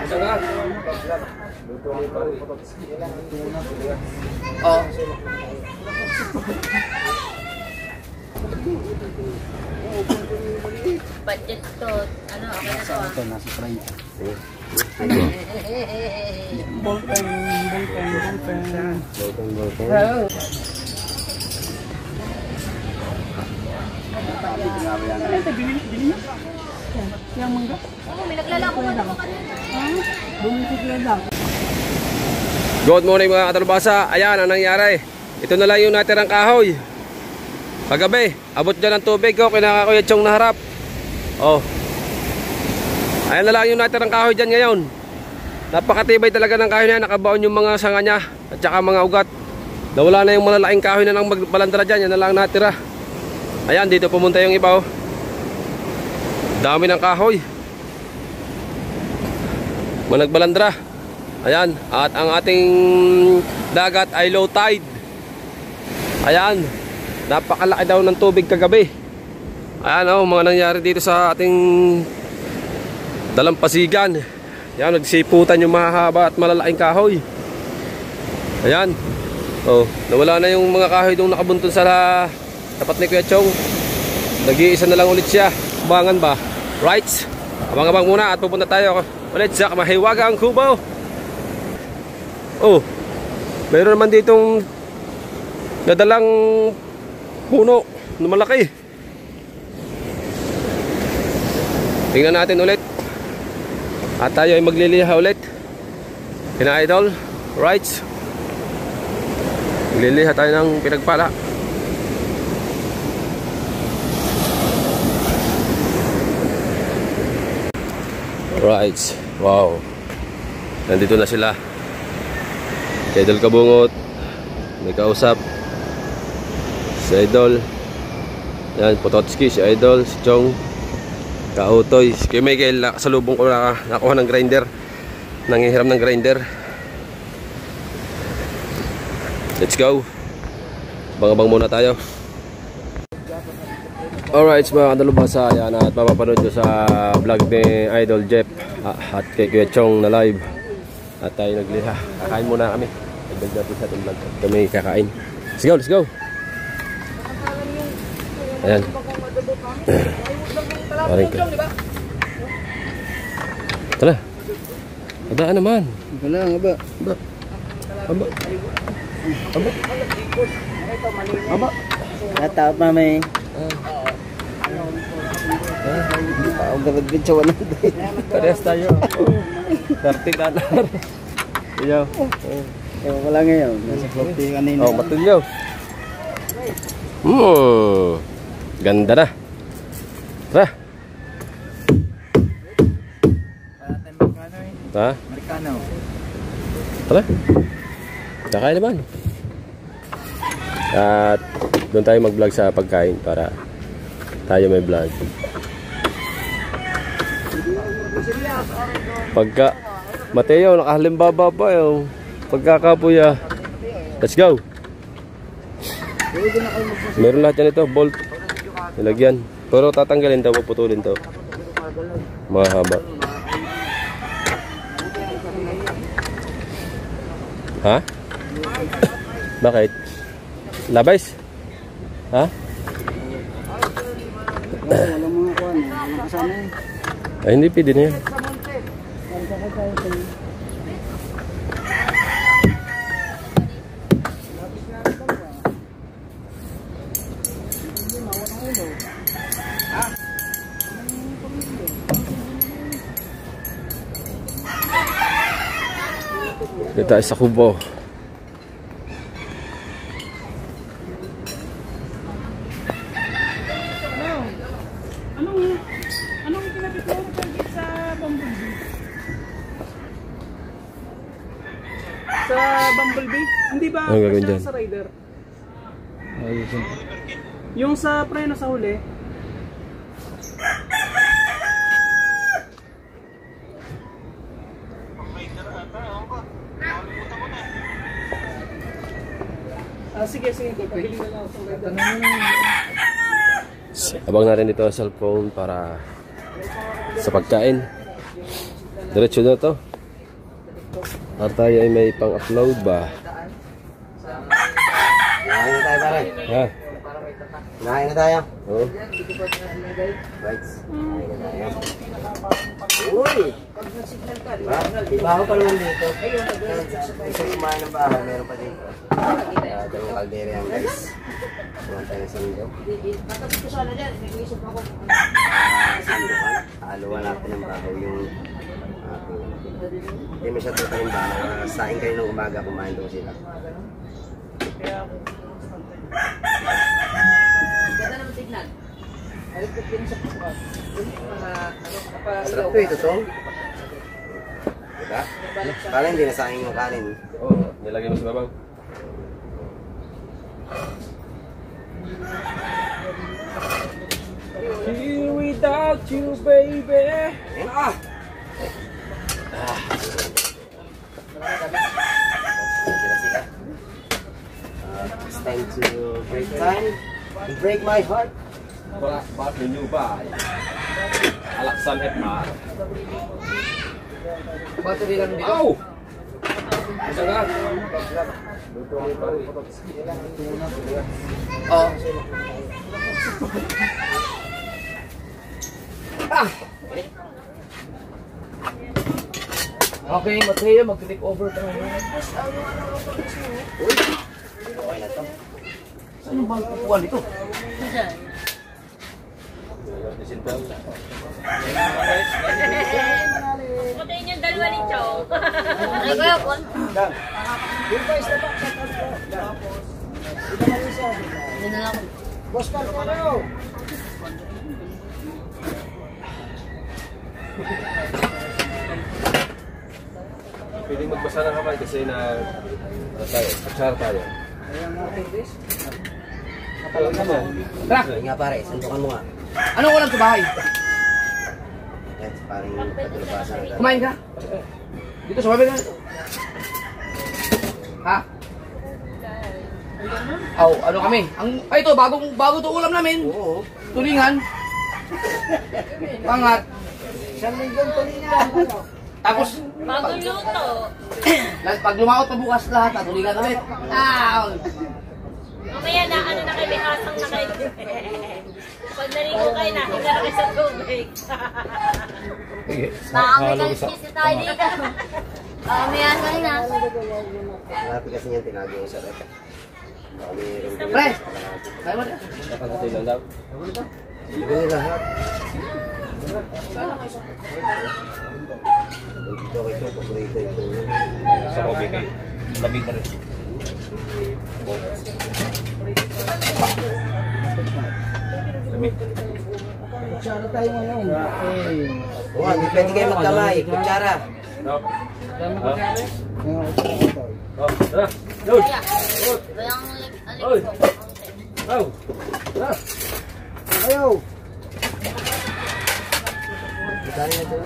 Oh. Budget to. Ano, okay na to ah. Ito, nasa 30. Ballpen. Bili niya? Yang mangga? Oo, may naglalako ka naman kanina. Bumibigyan lang. Good morning mga katalbasa. Ayan ang nangyari. Ito na lang yung natirang kahoy. Kagabi, abot dyan ng tubig ko. Kinakakuya Chong na harap. Oh. Ayan na lang yung natirang kahoy dyan ngayon. Napakatibay talaga ng kahoy na yan. Nakabaon yung mga sanga niya at saka mga ugat. Nawala na yung malalaking kahoy na nang magbalandra dyan. Yan na lang natira. Ayan, dito pumunta yung iba oh. Dami ng kahoy. Managbalandra. Ayan, at ang ating dagat ay low tide. Ayan, napakalaki daw ng tubig kagabi. Ayan oh, mga nangyari dito sa ating dalampasigan. Ayan, nagsiputan yung mahahaba at malalaking kahoy. Ayan. Oh, nawala na yung mga kahoy doon nakabuntun sa tapat ni Kuya Chong. Nag-iisa na lang ulit siya. Abangan ba? Right? Abang-abang muna at pupunta tayo ulit sa Mahiwagang Cubao. Oh, mayroon naman ditong nadalang puno na malaki. Tingnan natin ulit. At tayo ay magliliha ulit. Kina Idol, right? Magliliha tayo ng pinagpala. Right, wow. Nandito na sila. Si Idol Kabungot, may kausap. Si Idol. Yan, Pototski, si Idol, si Chong, Kautoy, si Kuya Miguel. Nakasalubong ko na nakuha ng grinder. Nangihiram ng grinder. Let's go. Bang-abang muna tayo. Alright mga kadalubasa, yan at mapapanood nyo sa vlog ni Idol Jeff at kay Kuya Chong na live. At tayo nagliha. Kakain muna kami. Nagdag natin sa ating vlog. Kami kakain. Let's go, let's go. Ayan. Maring ka. Tara. Adaan naman. Wala nga ba? Aba. Aba. Aba. Aba. Natap na may. Ang gagawin sa 100. Parehas tayo. 30 $. Iyaw. Ewan ko lang ngayon. Nasa 40 kanina. Oh, matulyo. Ganda na. Tara. Ha? Amerikano. Tara. Kakain naman. At doon tayo mag-vlog sa pagkain para tayo may vlog. Pagka Mateo, nakahalimbaba pa yung pagkakapuya. Let's go. Meron lahat yan ito, bolt. Nilagyan. Pero tatanggalin daw, puputulin to. Mahaba. Ha? Bakit? Labais? Ha? Walang mga kuwan. Walang kasama eh. Ay, hindi pwede na yan. Dito tayo sa Cubao. Anong kinabit mo sa Bumblebee? Sa Bumblebee? Hindi ba Anong gagawin dyan? sa rider? Yung sa preno sa huli. Sige, pagpahili na lang sa rider. Abang natin dito ang cellphone para sa pagkain. Diretso na to. Para tayo ay may pang-upload ba? Kumain na tayo pare. Ha? Kumain na tayo. Oo. Right. Kumain na tayo. Uy! Iba ako pa naman dito. Gusto kumain ng bahay, meron pa dito. Dalawang kaldera yan guys. Kumain tayo ng sando. Sando ka. Haluan natin ng bahay yung hindi mo siya tutayin ba na saing kayo ng umaga, kumain daw sila. Ganda naman tignan. Sarap to ito to. Diba? Parang hindi nasaing yung kanin. Oo, nilagay mo sa babaw. Here without you, baby. Ah! Sila. It's time to break time. To break my heart. Bakit ninyo ba? Alaksan Epmar. Bato lang dito. Ow! Isa nga. Oh. Okay, Mateo, mag-take over tayo. Okay na to. Saan bang kukuha nito? Patayin yung dalawa ni Chow. Ay, kuya, Paul. Yun na lang. Boss Carl, ano? Pwedeng magbasa ng kamay kasi na tayo, kutsara tayo. Kapalak naman. Tara! Ay nga pare, sandukan mo nga. Anong ulam sa bahay? Yan, parang patulabasan. Kumain ka? Dito sa bahay na. Ha? Aw, ano kami? Ay ito, bago to ulam namin. Oo. Tulingan. Pangat. Isang linggong tulingan. Tapos, Bagong luto. pag lumaot pa bukas lahat, tulingan ulit. Mamaya na, ano na kayo, may asang na kayo. Pag narigo kayo, nahiga na kayo sa tubig. Nakakalisis tayo dito. Mamaya na na. Malapit kasi niyan, tinago yung sa rep. Pre! Kaya mo na. Nakakatay lang daw. Sige lahat. Ito, paborito ito. Sa kobe kayo. Labi ka rin. Kutsara tayo ngayon. Oo, hindi pwede kayo magkamay. Kutsara. No. Oh, tara. Load. Kaya, walang Oy. alip Oh. Tara. Ayaw! Kutsara na ito.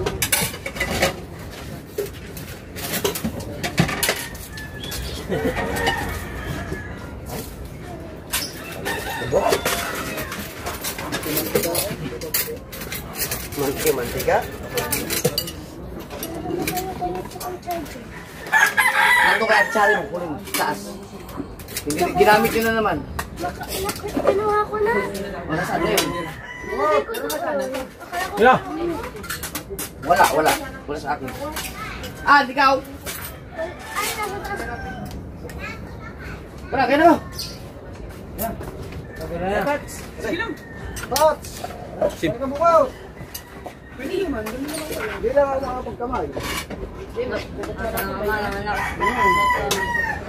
Mantika? Nandun kaya tsari mo, kunin mo, taas. Ginamit nyo na naman. Kinuha ko na. O, nasaan na yun? Mira. Wala. Wala sa akin. Ikaw? Wala, kaya na mo. Sige lang! Tots! Sim. Ka bukaw! Hindi lang ako nakapagkamay.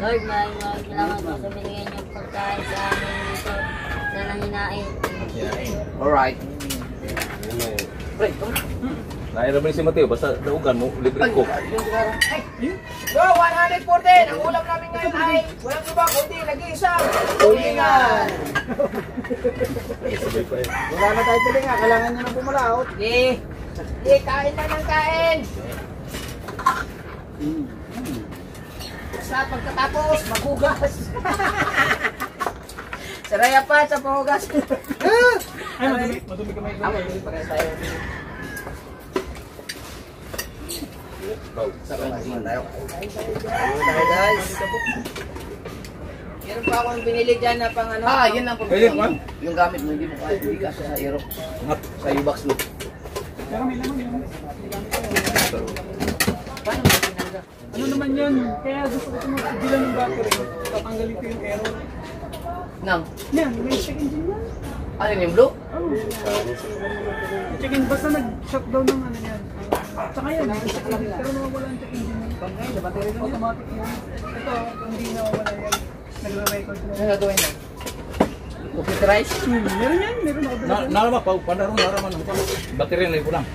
Lord, maraming salamat po sa binigyan niyong pagkain sa amin dito. Sana hinain. Alright. Pre, Naira ba si Mateo? Basta naugan mo, libre ko. Yo, 114! Ang ulam namin ngayon ay walang iba kundi nag-iisang tulingan! Sabay pa eh. Wala na tayo tulingan, kailangan nyo na pumalaot. Sige, kain na ng kain! Basta pagkatapos, maghugas! Saraya pa sa paghugas! Ay, madumi kamay. Madumi pa rin tayo. Sa kain tayo. Tayo guys. Meron pa akong binili dyan na pang ano. Yan ang problema. Yung gamit mo, hindi mo kaya, hindi ka sa aero. Sa U-box mo. Ano naman yan? Kaya gusto ko bilang ng battery. Tatanggalin ko yung error. Nang, Yan, may check engine yan. ano yung blue? Check engine, basta nag-shutdown ng ano yan. Tsaka yan, nag-check engine. Pero nawawala ang check engine. Automatic yan. Ito, hindi nawawala yan. Nagre-record na. Ano gagawin mo? Computerize? Meron yan, meron ako. Nalaman pa, pandarong naraman. Battery na lang.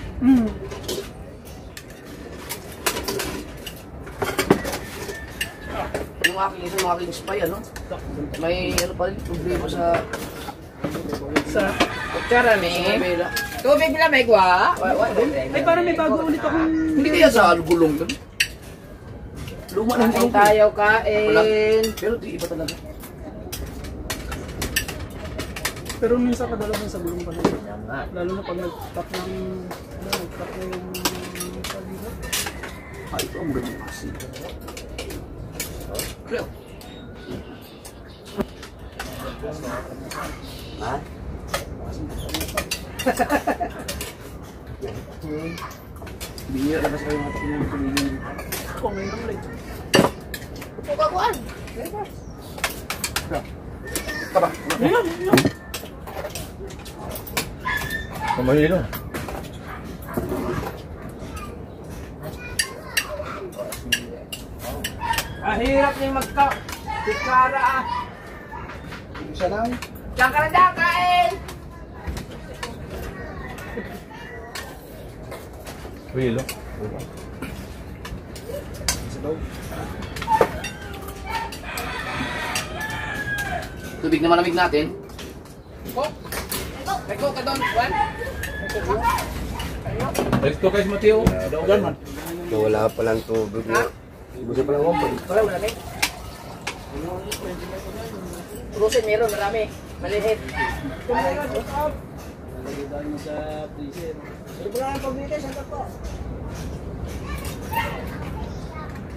Yung aking spy, ano? May ano pa rin, problema sa Kutsara ni. bela. Tubig lamig wa. Ay, parang may bago ulit akong... Hindi kaya sa gulong yun. Luma na Kain yung tayo, Wala. kain. Pero di iba talaga. Pero minsan kadalasan sa gulong pa rin. Lalo na pag nag-tap ng... Ano, nag-tap na yung... Pag-iba. Ito ang ganda kasi. Pero, Ha? bihira na ba sa kayo mga takin ng tumigil? Kung ngayon ulit. Pukakuan. Tara, Kamahilo. Hirap niya Kutsara ah. isa lang. Diyan ka na dyan, kain. Kamahilo. Tubig na malamig natin. May coke ka doon, Juan. Let's go guys, Mateo. Daugan man. Wala pa lang tubig na. Gusto pa lang ako. Wala, marami. Rusin, meron, marami. Maliit.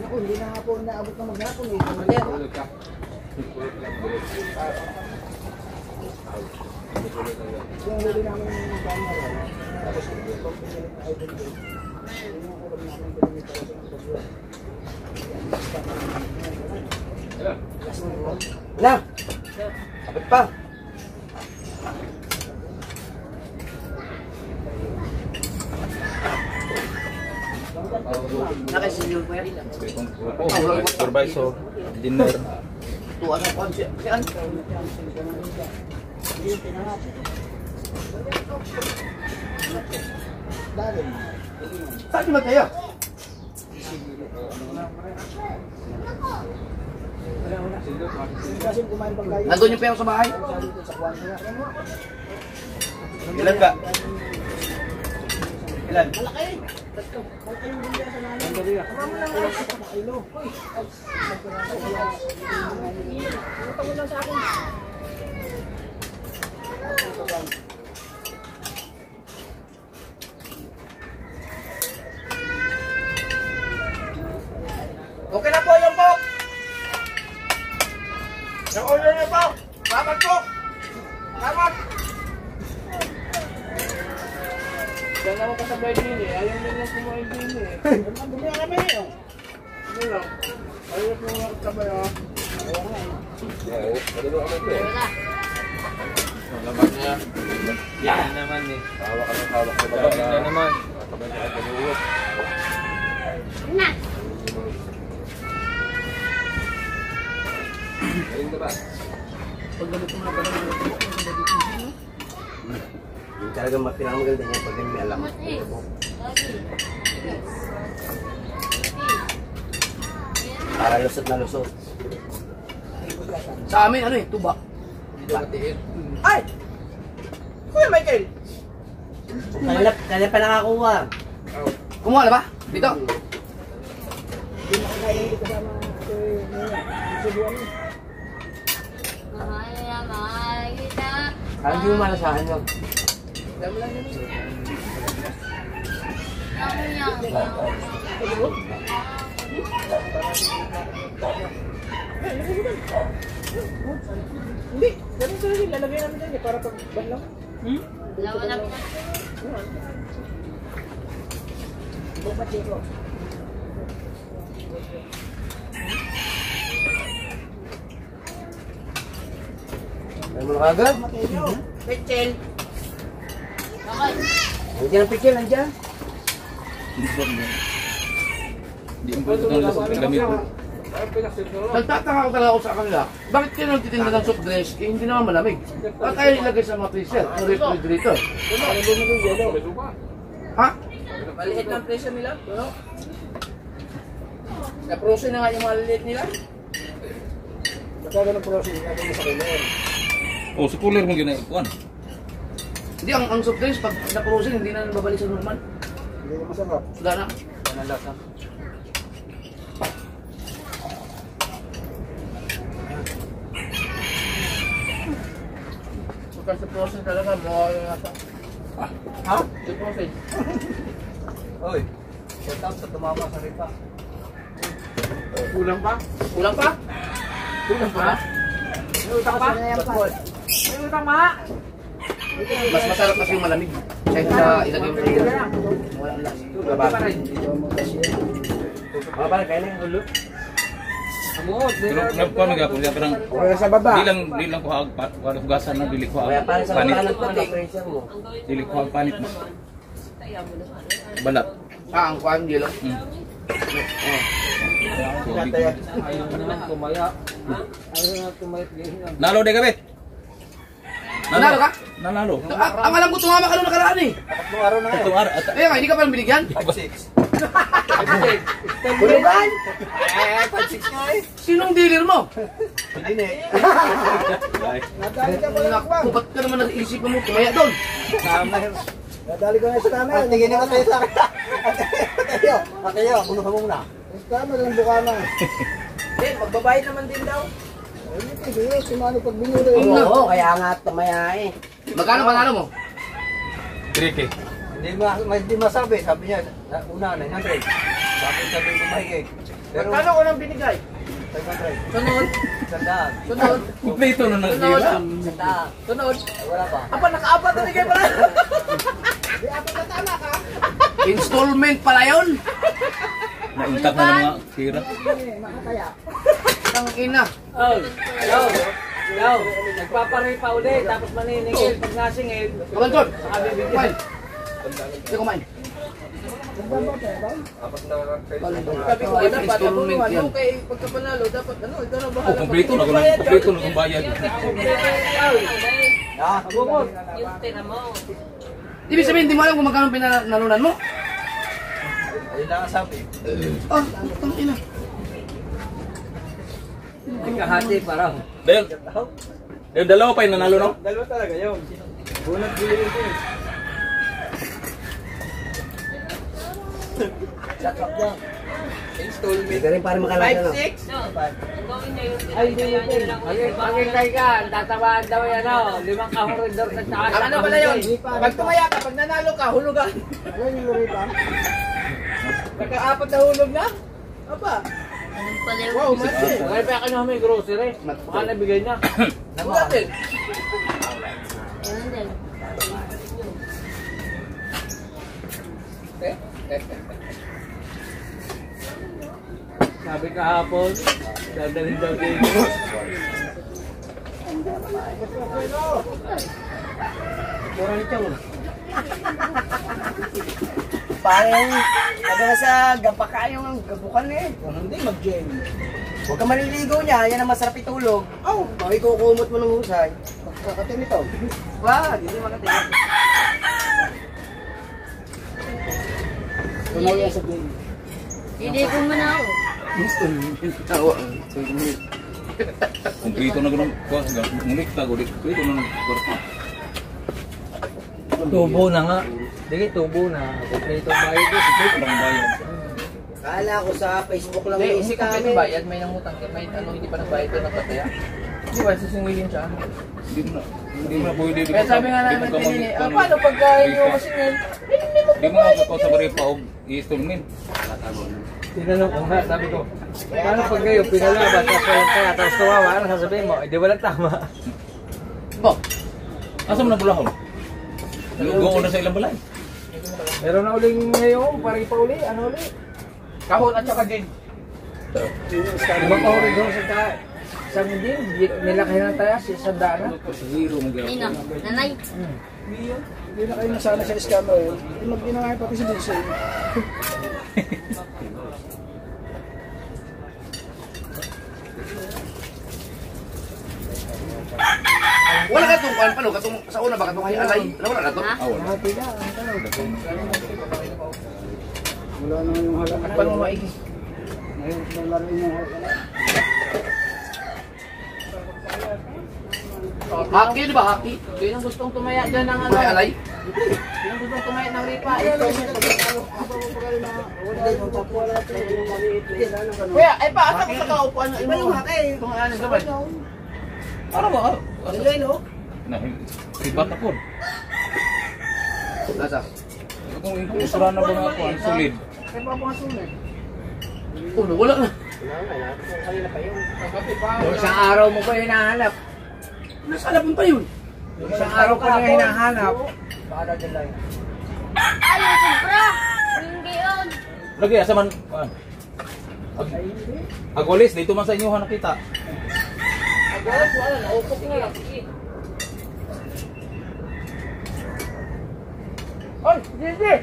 Naku, hindi na hapon naabot na maghapon eh. Yung huli namin yung camera. Tapos Wala! Kapit pa! nakasinyo ko yan. Supervisor, dinner. Tuwa sa konsya. Yan. Saan naman kayo? Nandun yung pera sa bahay? Ilan ka? Ilan? Okay na po yung coke. Yung order niyo po. Salamat po. Salamat. Diyan naman kasabay din eh. Ayaw nila kumain din eh. Bumili kami eh. Hindi lang. Ayaw po mga kasabay ah. Laman niya. Yan naman eh. Hawak ka ng hawak. Yan naman. Na! Yung talagang pinamaganda niya pag may alam. Para lusot na lusot. Sa amin, ano eh, tuba. Ay! Kuya Michael! Kaya pa nakakuha. Kumuha na ba? Dito. Mahal na mahal kita. Hindi mo malasahan yun. Ako niya. Hindi, ganun talaga. Lalagay namin dyan para pag lang. Lawa lang. Ano mo na kagad? Petel. Okay. Nandiyan ang pikil, nandiyan. Hindi mo pwede itong gamit ko. Nagtataka ko talaga ako sa kanila. Bakit kayo nagtitinda ng soft drinks? Eh, hindi naman malamig. Bakit tayo ilagay sa mga freezer? Ang refrigerator? Ha? Maliit na ang presyo nila. Na-frozen na nga yung maliit nila. Magkano ng process natin sa kailangan? Oh, sa cooler mo ginagawa. Hindi, ang soft drinks, pag na-frozen, hindi na babalik sa normal. Hindi na masarap. Wala na. Ano lasa? Pagka sa frozen talaga, mawala na yata. Ha? Sa frozen. Oy, shout out sa tumama sa ripa. Kulang pa? Kulang pa? Kulang pa? May utang pa? May utang pa? Mas masarap kasi yung malamig. Kahit na ilagay mo sa freezer. Wala lang. Baba pa rin. Mga pala, kaya na yung ulo. Pero nagkuhan nagapon niya parang Wala sa baba. di lang ko hugasan na dili ko Kaya para sa panit. mga ng pressure mo. Dili ko panit mo. Balat. Ah, ang kuhan, hindi lang. Nalo de gabi. Nanalo ka? Nanalo. Ang alam ko, tumama ka nung nakaraan eh. Tatlong araw na nga. Itong araw. Kaya nga, hindi ka palang binigyan? 5-6. Bulugan! Sinong dealer mo? Hindi na eh. Nadali ka mo lang bang? Ba't ka naman naisipan mo tumaya doon? Nadali ko na sa camera. Tingin na tayo sa akin. Atayo, puno ka muna. Sa camera lang bukana. Eh, magbabayad naman din daw. Hindi, si Mano pag binuro Oo, kaya nga tumaya eh. Magkano panalo mo? 3K. Hindi masabi, sabi niya, una 900. Sabi ko mahigay. Pero Magkano ko nang binigay? 500. Sunod. Sandaan. Sunod. Kumpleto na ng Sunod. dila. Sandaan. Sunod. Wala pa. Apa, naka-apat na bigay pala. Di ako natama ka. Installment pala yun? Naintak na ng mga tira. Makataya. Ang ina. Yo, nagpaparay pa ulit, tapos maniningil. Pag nasingil, Kabanton, saka bibigyan. kumain. Hindi kumain. Sabi ko, dapat abuluhan mo kay pagkapanalo, dapat ano, ito na Oh, bahala. kumpleto na kung bayad. Abungod. Yung tira mo. Ibig sabihin, hindi mo alam kung magkano pinanalunan mo? Ayun lang ang sabi. Ah, ang ina. Kahati parang. Dahil dalawa pa yung nanalo no? Dalawa talaga yun. Bunag bili rin ito. Shut lang. Hindi ka rin para makalala no. 5-6? So, ang gawin niya yung Ay, hindi yun. Pagkintay ka, tatabaan daw yan, no? 5 kahorridor sa taas. Ano pala yun? Pag tumaya ka, pag nanalo ka, hulugan. Alam yung lori pa? Naka-apat na hulog na? Aba. Anong pala yung... Wow, mati. Kaya pa ka may grocery. Baka nabigay niya. Hulugan din. Ano din? Sabi kahapon, dadalhin daw dito. Mura nito mo. Parang, sabi nga sa gapakayong ang gabukan eh. Hindi, mag-gym. Huwag ka maliligo niya, yan ang masarap itulog. Oh, makikukumot mo ng husay. Kakatin ito. Wag, hindi makatingin. Tunaw yan sa game. Hindi ko man ako. Kumpleto na ganun. Ngulik ta, kumpleto na ng kwarto. Tubo na nga. Sige, tubo na. Kompleto bayad ko. Kumpleto na ang bayad. Kala ko sa Facebook lang Hindi, yung hindi ka scam pwede bayad. May nangutang, may ano, hindi pa nagbayad doon ng kataya. Di ba, sisingilin siya? Hindi mo na pwede. Kaya sabi nga namin din eh, paano pagka hindi mo masingil? Hindi mo makakaw sa bari pa o i-installment. Tinanong ko nga, sabi ko, paano pag kayo pinalabat, tapos kawawa, ano sasabihin mo? Hindi walang tama. Ba? Asa mo na bulahon? Nag-ugo na sa ilang balay. Meron na uling ngayon, parang pa uli, ano uli? Kahon at saka din. Ibang kahuri doon sa isang din, nilaki ng tayas, isang daan na. Zero mo gano'n. Nino, nanay. Hindi na kayo nasana sa iskama eh. Mag-ginangay pati si Dulce. Wala ka itong kuhan pa, no? Katong, sa una ba katong ay alay? Wala ka ito? Wala. Nakapila, ang tanong. Wala naman yung hala. At paano maigi? Ngayon, laro yung hala. Haki, di ba haki? Yun ang gustong tumaya dyan ng ano. Ay alay? Yun ang gustong tumaya ng ripa. Kuya, ay pa, asa ko sa kaupuan? Iba yung haki. Itong ano gabay. Ano ba? Lilo? Sibat na po. Nasa? Kung ikusura na ba nga po, ang solid. Kaya pa mga sunod. Oh, wala na. Isang araw mo pa hinahanap. Nasa alapon pa yun. Isang araw ka na hinahanap. Ayaw, sobra. Hindi yun. Lagi, asa man. Agwalis, dito man sa inyo nakita. Oy, Gigi!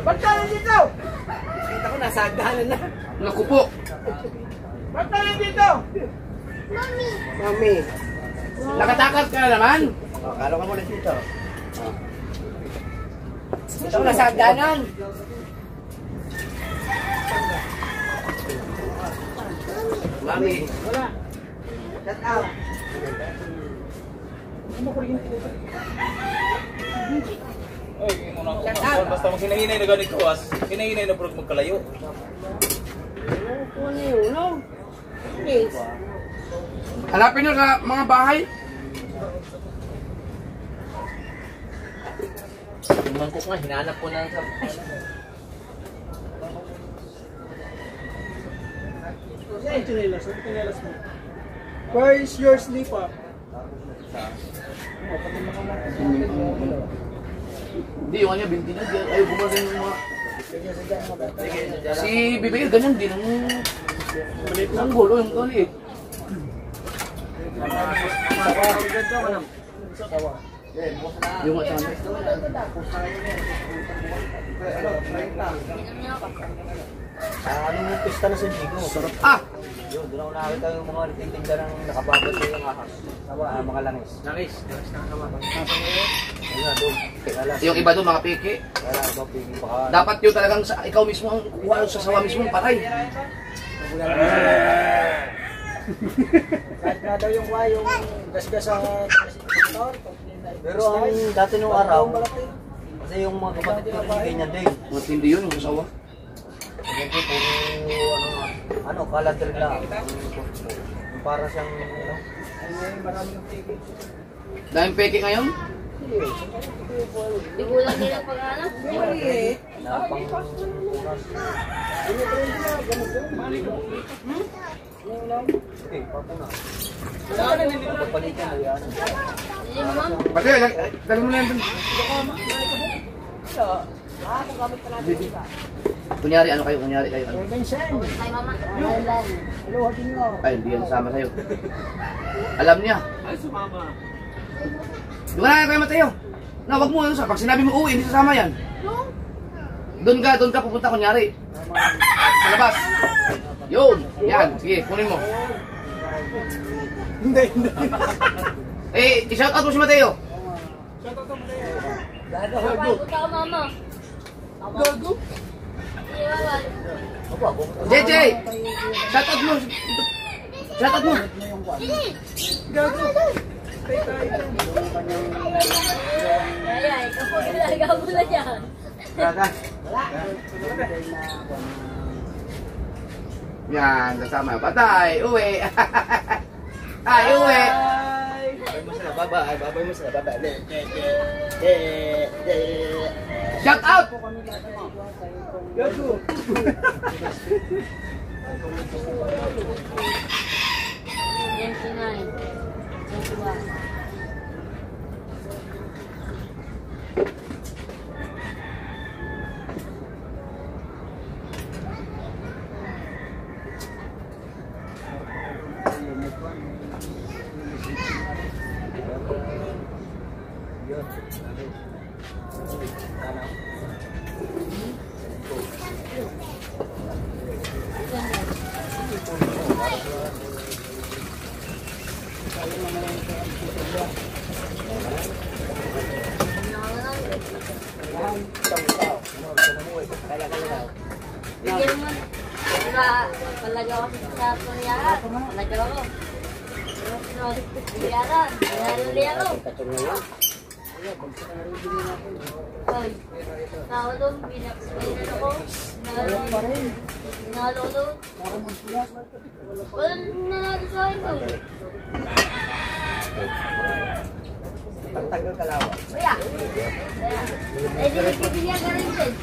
Ba't ka nandito? Kita ko nasa agdanan na. Naku po. Ba't ka nandito? Mami. Nakatakas ka na naman. Kalo ka muna dito. Kita ko nasa agdanan. Mami. Wala. Shut out. Ay, muna ako. Basta mag hinahinay na ganit kuwas, hinahinay na bro magkalayo. Ano yun, no? Please. Hanapin nyo sa mga bahay. Yung mangkok nga, hinanap ko na sa... Saan chinelas? Saan chinelas mo? Where is your slipper? Hindi, yung kanya, binti na. Ayaw gumasin yung mga... Si Bibigil, ganyan din. Ang gulo, yung kaliit. Yung nga sana. Anong pista na sa Jigo? Ah! Yun, doon ako nakakita yung mga nagtitinda ng nakababad sa yung ahas. Mga langis. Langis na naman. Ayun na, doon. Alas. Yung iba doon, mga peke. Kaya ito, pigi baka. Dapat yun talagang ikaw mismo ang kuha sa sawa mismo, patay. Kahit nga daw yung wayong gasgas sa motor. Pero ang dati nung araw, kasi yung mga kapatid ko rin ganyan din. Matindi yun, yung sasawa. Ganyan din, puro ano, kalater lang. Yung para siyang, Dahil peke ngayon, Di ko lang nilang pag-anak. napang unas. Okay, papuna. Papalitan mo yan. Hindi mo, ma'am. pati, dali mo na yan dun. Kunyari, ano kayo? Kunyari kayo. Ano? Ay, mama. Ay, hindi yan sama sa'yo. Alam niya. Ay, sumama. Di ba na kayo Mateo? Na, wag mo ano sa pag sinabi mo uwi, hindi sasama yan. Doon ka pupunta kunyari. Sa labas. Yun, yan, sige, kunin mo. Hindi. Eh, i-shout out mo si Mateo. Bye, punta ka, mama. Gago. Hindi, bawal. JJ, shout out mo. Shout out mo. Gago. Ay, ikaw po ginagawa mo na yan. Yan, kasama. Patay, uwi. Uwi. Babay mo sila, babay. Babay mo sila, babay. Shout out! Gago. 29. 21. Bigyan mo. Palagaw ako sa Korea. Palagaw ako. Biyaran. Biyaran ako. Ay. Tao doon. Binaksayan ako. Binalo ko doon. Walang nanalo sa akin doon. Pagtagal kalawa. Kuya. Eh, di nagpipilihan ka rin din.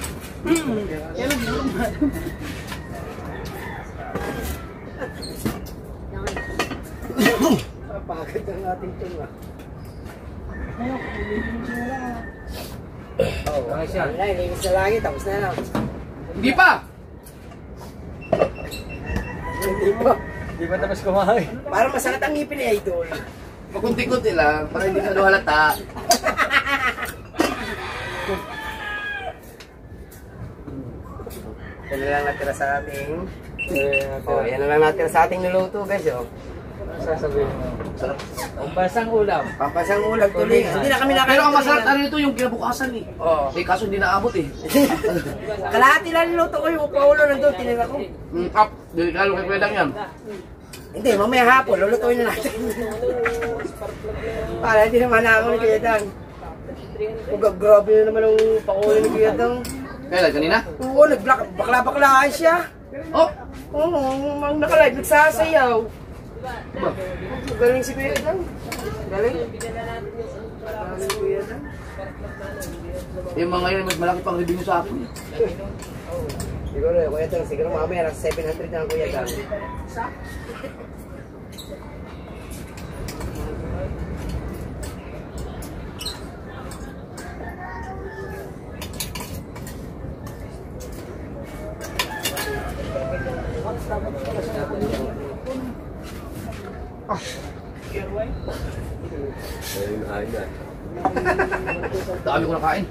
Yan ang normal. Napakagad ng ating tunga. Ngayon, ililin mo sila lang. Oo, wala, ilinis sa langit, tapos na lang. Hindi pa! Hindi pa. Di ba tapos kumain? Parang masakit ang ngipin ni Idol. Makunti-kunti lang, para hindi ka halata. Yan na lang natira sa ating... yan na lang natira sa ating niluto guys, oh. Sasabihin mo. Sarap. Pampasang ulam. Pampasang ulam tuloy. Hindi na kami nakain. Pero ang masarap na nito yung kinabukasan eh. Oo. Eh kaso hindi naabot eh. Kalahati lang niluto ko yung paulo nandun, tinira ko. Up, delikado kay Pedang yan. Hindi, mamaya hapon, lulutuin na natin. Para hindi naman ako ni Kuya Dang. Grabe na naman ang paulo ni Kuya Dang. Kailan, kanina? Oo, bakla-baklaan siya. Oh! Oo, ang nakalive, nagsasayaw. Galing si Kuya Dang. Galing. Galing si Kuya Dang. Yung mga yan, mas malaki pang revenue sa akin. Siguro, Kuya Dang, siguro mamaya nasa 700 na ang Kuya Dang. Dami ko nakain.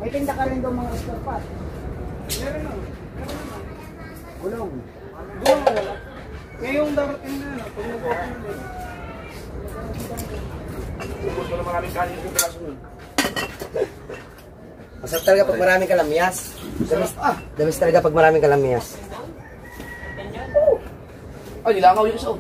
May tinda ka rin daw mga escarpat. Meron na. Gulong. Ngayong darating na, pag nag-open na. Ubus ko na maraming kanin yung braso nun. Masarap talaga pag maraming kalamyas. Damis talaga pag maraming kalamyas. Ay, nilangaw yung isa.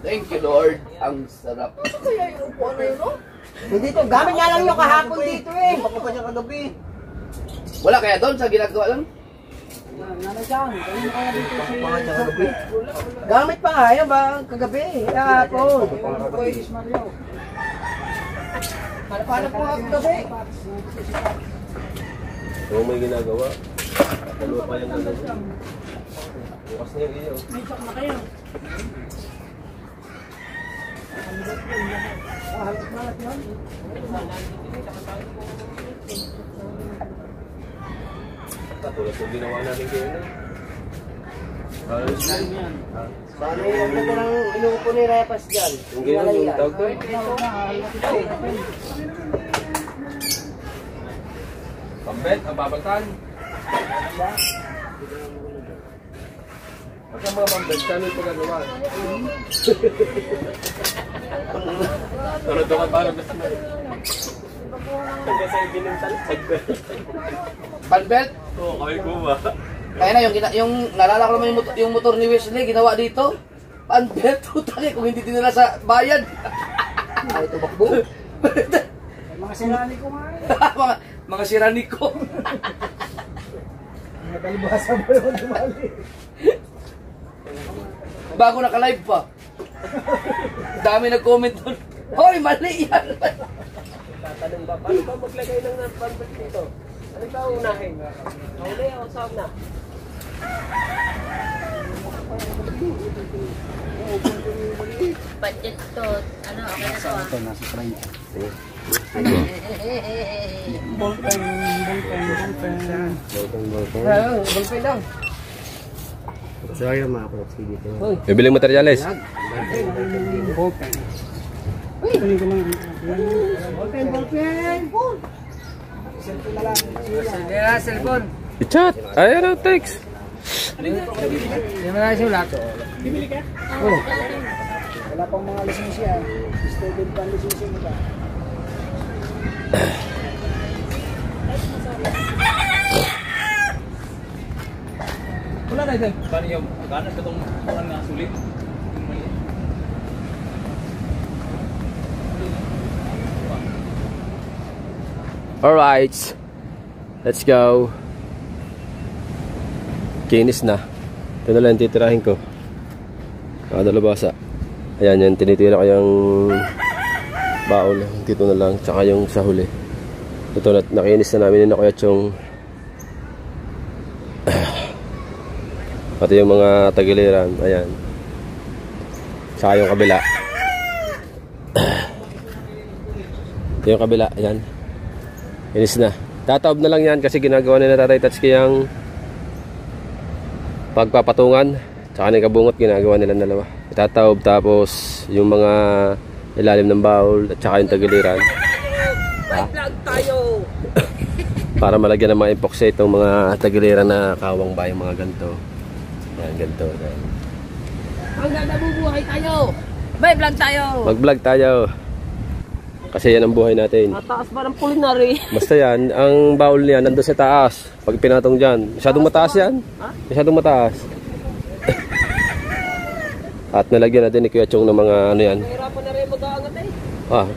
Thank you, Lord. Ang sarap. Hindi to, gamit nga lang yung kahapon dito eh. Baka pa niya kagabi. Wala kaya doon sa ginagawa doon? Nanadyan. Kaya mo kaya dito si... Gamit pa nga yan ba kagabi, kahapon. Pwede Mario. Paano po ako kagabi? Kung may ginagawa, dalawa pa yung gagawin. Bukas na yung iyo. May chok na kayo. Halos malat yun. Katulad yung ginawa natin kayo na. Ayos na. Paano yung ganda ng inuupo ni Repas dyan? Yung ginawa yung tawag doon. Pambet, ang babantan. At ang mga pambet, kano yung pagagawa? Tulad doon ka parang gusto mo. Kasi binuntan. Panbelt? Oo, kami kuma. Kaya na, yung nalala ko naman yung motor ni Wesley, ginawa dito. Panbelt, putang eh, kung hindi dinala sa bayan. Ay, ito bakbo. Mga sirani ko nga eh. mga sirani ko. Mga talibasa mo yung dumali. Bago naka-live pa. Dami nag-comment doon. Hoy, mali yan. Tatanong ba, paano ba maglagay ng bundle dito? Ano ba unahin? Huli o sauna? Budget to. Ano, okay na to ah. Ito, nasa 30. Ballpen. Ballpen. Ballpen lang. Sorry mga proxy dito. Bibiling materyales. Ballpen. Kunin ko lang. Ballpen. Cellphone na lang. Cellphone. I-chat. Ay, ano, text. Hindi mo na sulat. Bibili ka? Oo. Wala pang mga lisensya. Student pa ang lisensya mo ba? Wala na ito. Kano yung, kano ka itong parang nga sulit? Alright. Let's go. Kinis na. Ito na lang titirahin ko. Nakadalabasa. Ayan yan. Tinitira ko yung baon. Dito na lang. Tsaka yung sa huli. Ito na. Nakinis na namin na kaya yung pati yung mga tagiliran. Ayan. Tsaka yung kabila. Yung kabila. Ayan. Kinis na. Tataob na lang yan kasi ginagawa nila Tatay Tatsuki yung pagpapatungan. Tsaka yung kabungot ginagawa nila dalawa. Tataob tapos yung mga ilalim ng bowl at tsaka yung tagiliran. Vlog tayo. Para malagyan ng mga epoxy itong mga tagiliran na kawang ba yung mga ganito. Yan, ganito. Yan. Hanggang nabubuhay tayo. May vlog tayo. Mag-vlog tayo. Kasi yan ang buhay natin. Mataas ba ng culinary? Basta yan, ang bowl niya nandun sa taas. Pag pinatong dyan, masyadong mataas yan. Masyadong mataas. At nalagyan natin ni Kuya Chong ng mga ano yan. Mahirapan na rin mag-aangat eh. Ah,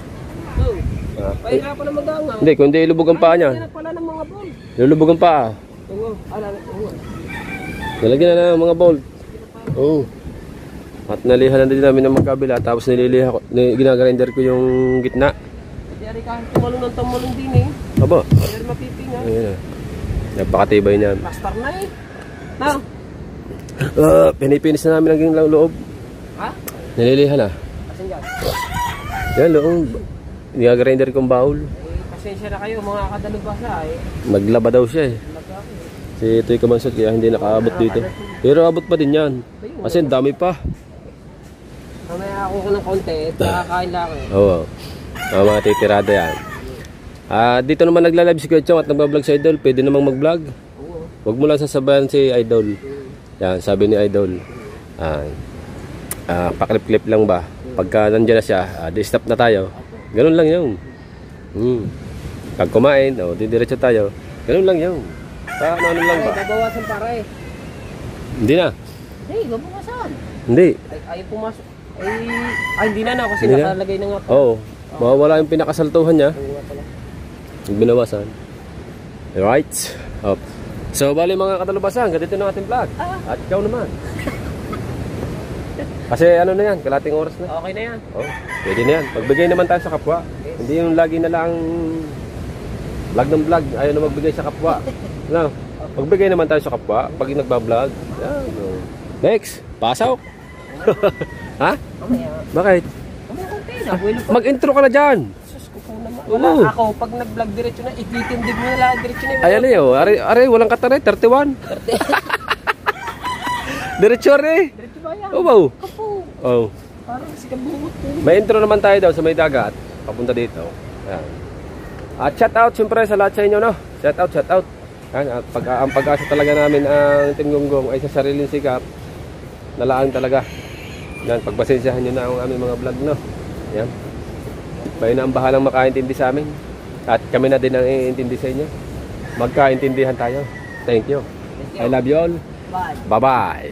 Mahirapan na mag-aangat. hindi, kundi ilubog ang paa niya. Hanap pala ng mga ball. Ilubog ang paa. Oo. Nalagyan na ng mga bowl. Oo. At nalihan na din namin ng magkabila. Tapos ginagrinder ko yung gitna. Yari kahit tumalong ng tumalong din eh. Aba. Yari mapipinga. Ayun na. Napakatibay niyan. Pastor na eh. No. Pinipinis na namin ang loob. Ha? Nililihan na. Asan dyan? Yan loob. Ginagrinder kong bowl. Pasensya na kayo mga kadalubasa eh. Naglaba daw siya eh. Si Toy Kamansot kaya hindi nakaabot dito. Pero abot pa din yan. Kasi dami pa. Mamaya ako ng konti. Nakakain lang eh. Oo. Mga titirada yan. Dito naman nagla-live si Kuya Chong at nagbablog si Idol. Pwede namang mag-vlog. Huwag mo lang sasabayan si Idol. Yan, sabi ni Idol. Paklip-klip lang ba? Pagka nandiyan na siya, di-stop na tayo. Ganun lang yun. Pag kumain, didiretso tayo. Ganun lang yun. Ano lang ba? Babawasan para eh. Hindi na. Hey, babawasan. Hindi. Ay pumasok. Hindi na kasi Hindi na? nakalagay na nga pa. Oo. Mawawala yung pinakasaltuhan niya. Binawasan. Alright. So, bali mga katalabasan, ganito na ating vlog. At ikaw naman. Kasi ano na yan, kalating oras na. Okay na yan. Pwede na yan. Pagbigay naman tayo sa kapwa. Hindi yung lagi na lang vlog ng vlog, ayaw na magbigay sa kapwa. No? Pagbigay naman tayo sa kapwa, pag nagbablog. Yan. Next, pasok. Ha? Bakit? Mag-intro ka na dyan. Wala ako, pag nag-vlog diretso na, ititindig mo na diretso na. Ayan na yun. Are, walang kataray. 31. Diretso rin. Diretso ba yan? Oo. Kapo. Oh. Parang si kabungot eh. May intro naman tayo daw sa may dagat. Papunta dito. Ayan. At shout out siyempre sa lahat sa inyo, no? Shout out, shout out. Ayan, at ang pag-asa talaga namin ang Team Gonggong ay sa sariling sikap. Nalaan talaga. Yan, pagpasensyahan nyo na ang aming mga vlog, no? Yan. Kayo na ang bahalang makaintindi sa amin. At kami na din ang iintindi sa inyo. Magkaintindihan tayo. Thank you. I love you all. Bye. Bye-bye.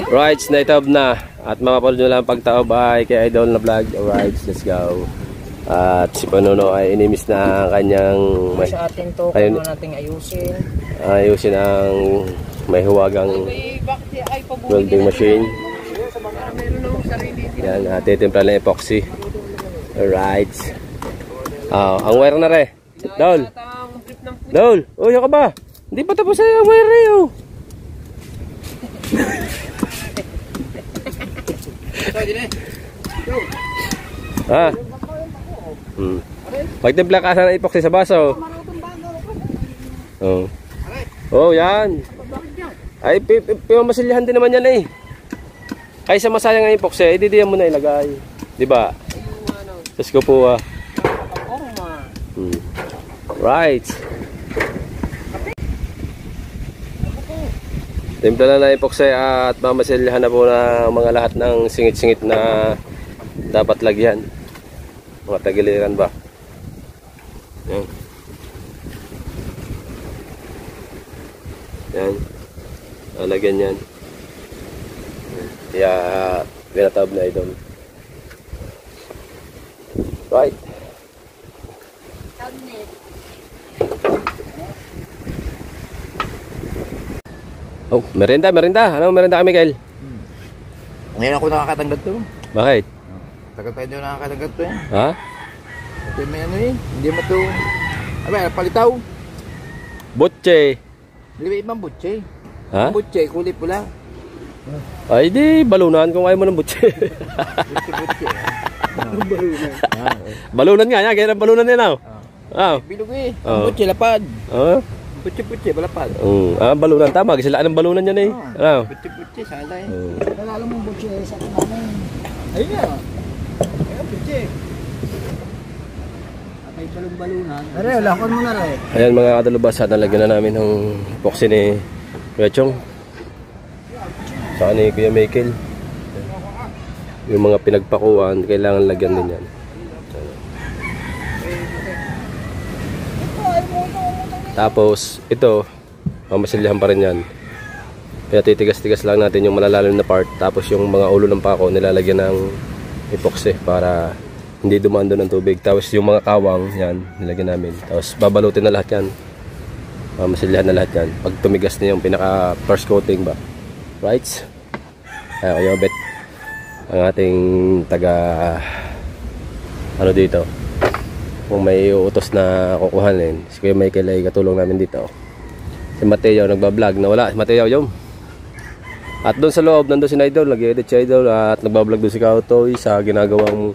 Right, naitaob na. At mapapanood nyo lang pagtaob ay kay Idol na vlog. Alright, let's go. At si Panuno ay inimis na ang kanyang Sa atin to, kung nating ayusin. Ayusin ang may huwagang welding machine. Yan, titimpla ng epoxy. Alright. Ang wire na re. Dol. Dol, uyo ka ba? Hindi pa tapos ang wire re. Magtimpla ka sana epoxy sa baso. Oh, yan. Ay, masilyahan din naman yan eh. Kaysa masayang ang epoxy, didiyan mo na ilagay. Diba? Tapos ko po Right. Timpla na na epoxy at mamasilyahan na po na mga lahat ng singit-singit na dapat lagyan. Mga tagiliran ba? Yan. Yan. Lagyan yan. Kaya pinatawag na Idol. Right. Oh, merienda. Ano merienda ka, Miguel? Ngayon ako nakakatanggap to. Bakit? Tagal tayo doon nakakatanggap to. Ha? Ito may ano eh. Hindi mo to. Abay, palitaw. Butche. Hindi ba ibang butche? Ha? Butche, kulay pula. Ay, di balunan kung ayaw mo ng butche. Butche. Balunan nga, yan. Kaya ng balunan yan, Bilog eh. Butche, lapad. Butche, balapad. Balunan, tama. Kasilaan ng balunan yan eh. Butche, sala eh. Nalala mong butche sa namin. Ayun nga. Ayun, butche. May balong-balunan. Are, lakon mo na rin. Ayan mga kadalubasa, nalagyan na namin ng epoxy ni Kuya Chong. Saka ni Kuya Michael. Yung mga pinagpakuan, kailangan lagyan din yan. Tapos, ito, mamasilyahan pa rin yan. Kaya titigas-tigas lang natin yung malalalim na part. Tapos yung mga ulo ng pako, nilalagyan ng epoxy para hindi dumaan doon ng tubig. Tapos yung mga kawang, yan, nilagyan namin. Tapos babalutin na lahat yan. Mamasilyahan na lahat yan. Pag tumigas na yung pinaka first coating ba. Right? Kaya bet ang ating taga ano dito. Kung may utos na kukuhanin, si Kuya Michael ay katulong namin dito. Si Mateo nagbablog, nawala si Mateo yung. At doon sa loob, nandun si Idol, nag-edit si Idol at nagbablog doon si Kautoy sa ginagawang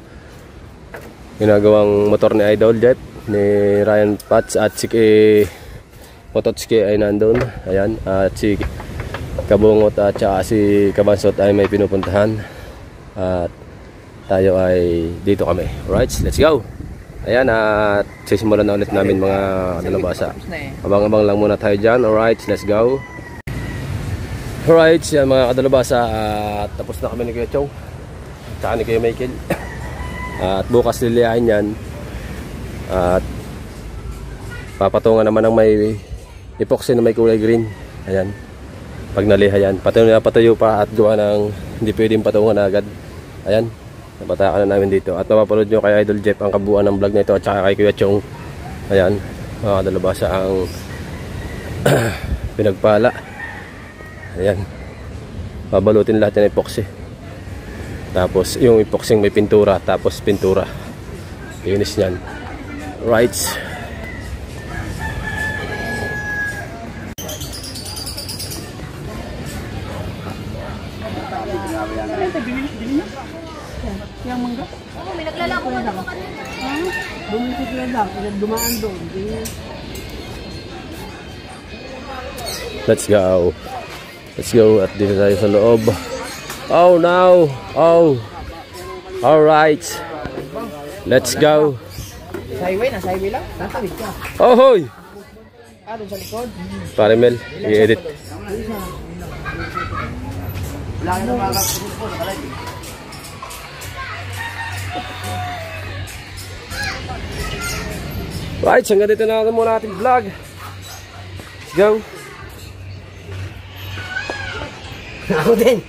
motor ni Idol Jet, ni Ryan Pats at si Mototski ay nandun. Ayan, at si Kabungot at saka si Kabansot ay may pinupuntahan. At tayo ay dito kami. Alright, let's go! Ayan, at sisimulan na ulit namin mga kadalubasa. Abang-abang lang muna tayo dyan. Alright, let's go. Alright, yan mga kadalubasa. At tapos na kami ni Kuya Chong. Tsaka ni Kuya Michael. At bukas liliyahin yan. At papatungan naman ng may epoxy na may kulay green. Ayan. Pag naliha yan. Patayo pa at gawa ng hindi pwedeng patungan agad. Ayan. Napatakan na namin dito. At mapapanood nyo kay Idol Jeff ang kabuuan ng vlog na ito. At saka kay Kuya Chong. Ayan. Mga kadalubasa ang pinagpala. Ayan. Babalutin lahat ng epoxy. Tapos yung epoxy may pintura. Tapos pintura. Linis yan. Right. Yang mangga? Oo, may naglalako ka naman kanina. Bumili ko lang, dumaan doon. Let's go. Let's go. At dito tayo sa loob. Oh no. Oh. Alright. Let's go. Sa highway, nasa highway lang. Tatawid ka. Oh hoy. Doon sa likod. Pare Mel, i-edit. Wala ka na makakapagod po. Right, hanggang dito na natin muna ating vlog. Let's go. Ako din.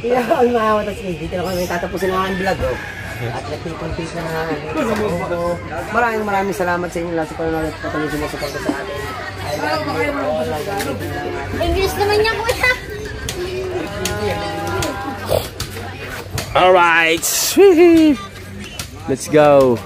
Hindi ako ang maawatas ko. Dito na kami tatapusin ang aking vlog. Oh. At nagtipuntis na maraming salamat sa inyo lahat sa panonood at patuloy sumusuporta sa atin. English naman niya, kuya. Alright. Let's go.